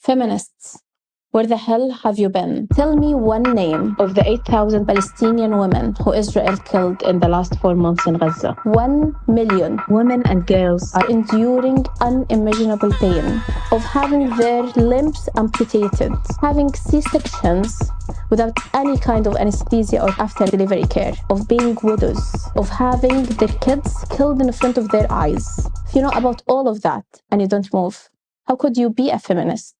Feminists, where the hell have you been? Tell me one name of the 8,000 Palestinian women who Israel killed in the last 4 months in Gaza. 1 million women and girls are enduring unimaginable pain of having their limbs amputated, having C-sections without any kind of anesthesia or after delivery care, of being widows, of having their kids killed in front of their eyes. If you know about all of that and you don't move, how could you be a feminist?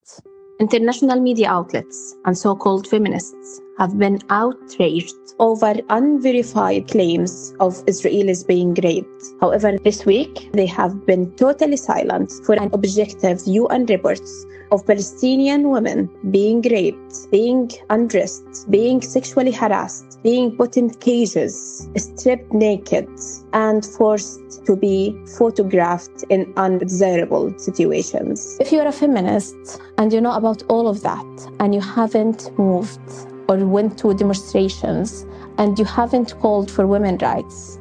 International media outlets and so-called feminists have been outraged over unverified claims of Israelis being raped. However, this week, they have been totally silent for an objective UN reports of Palestinian women being raped, being undressed, being sexually harassed, being put in cages, stripped naked, and forced to be photographed in undesirable situations. If you're a feminist and you know about all of that and you haven't moved or went to demonstrations and you haven't called for women's rights,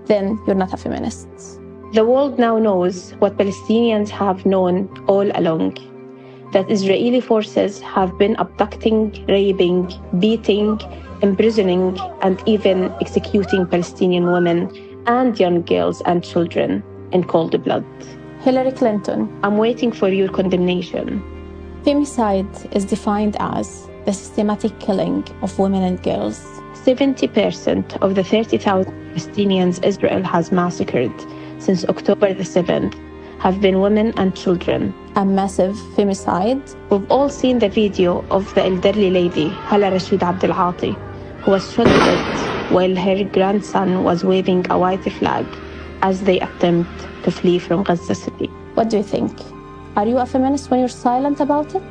then you're not a feminist. The world now knows what Palestinians have known all along, that Israeli forces have been abducting, raping, beating, imprisoning, and even executing Palestinian women and young girls and children in cold blood. Hillary Clinton, I'm waiting for your condemnation. Femicide is defined as the systematic killing of women and girls. 70% of the 30,000 Palestinians Israel has massacred since October the 7th have been women and children. A massive femicide. We've all seen the video of the elderly lady, Hala Rashid Abdel Aati, who was shot dead while her grandson was waving a white flag as they attempt to flee from Gaza City. What do you think? Are you a feminist when you're silent about it?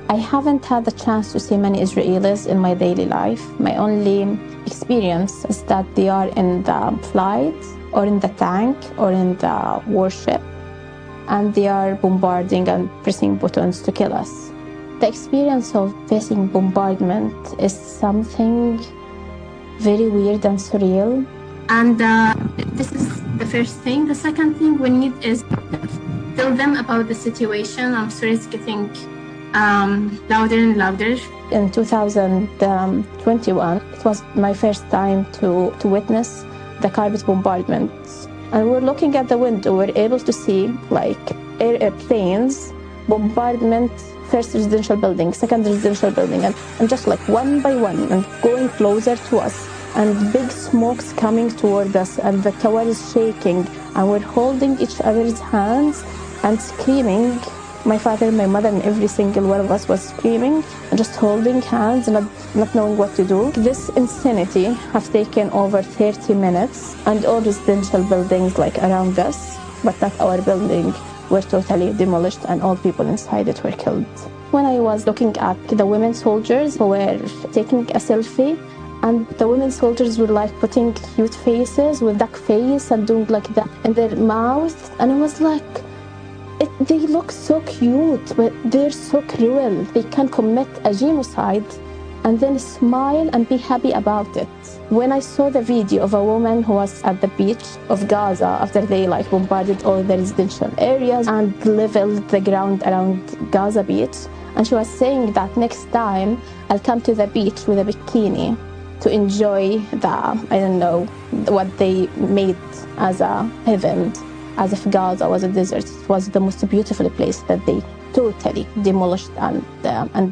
I haven't had the chance to see many Israelis in my daily life. My only experience is that they are in the flight or in the tank or in the warship, and they are bombarding and pressing buttons to kill us. The experience of facing bombardment is something very weird and surreal. And this is the first thing. The second thing we need is tell them about the situation. I'm sorry, it's getting louder and louder. In 2021, it was my first time to witness the carpet bombardments. And we're looking at the window, we're able to see like airplanes, bombardment, first residential building, second residential building, and just like one by one and going closer to us, and big smokes coming toward us, and the tower is shaking, and we're holding each other's hands and screaming. My father, my mother, and every single one of us was screaming and just holding hands and not knowing what to do. This insanity have taken over 30 minutes, and all residential buildings like around us, but not our building, were totally demolished and all people inside it were killed. When I was looking at the women soldiers who were taking a selfie, and the women soldiers were like putting cute faces with duck face and doing like that in their mouth, and I was like, they look so cute, but they're so cruel. They can commit a genocide and then smile and be happy about it. When I saw the video of a woman who was at the beach of Gaza after they like bombarded all the residential areas and leveled the ground around Gaza beach, and she was saying that next time I'll come to the beach with a bikini to enjoy the, I don't know, what they made as a heaven. As if Gaza was a desert. It was the most beautiful place that they totally demolished and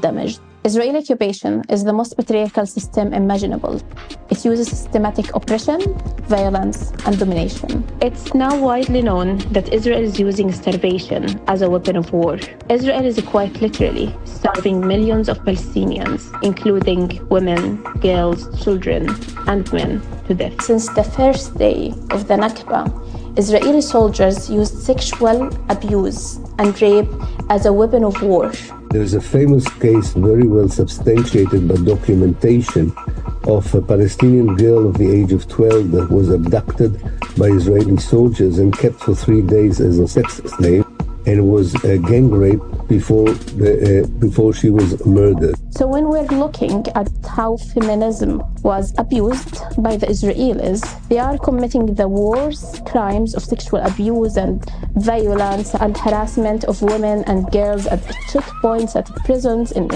damaged. Israeli occupation is the most patriarchal system imaginable. It uses systematic oppression, violence, and domination. It's now widely known that Israel is using starvation as a weapon of war. Israel is quite literally starving millions of Palestinians, including women, girls, children, and men, to death. Since the first day of the Nakba, Israeli soldiers used sexual abuse and rape as a weapon of war. There is a famous case, very well substantiated by documentation, of a Palestinian girl of the age of 12 that was abducted by Israeli soldiers and kept for 3 days as a sex slave, and was gang raped before she was murdered. So when we're looking at how feminism was abused by the Israelis, they are committing the worst crimes of sexual abuse and violence and harassment of women and girls at checkpoints, at prisons, in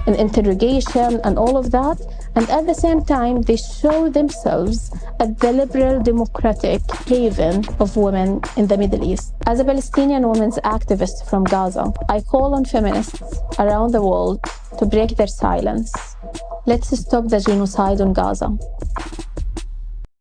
interrogation, and all of that. And at the same time, they show themselves as the liberal democratic haven of women in the Middle East. As a Palestinian women's activist from Gaza, I call on feminists around the world to break their silence. Let's stop the genocide on Gaza.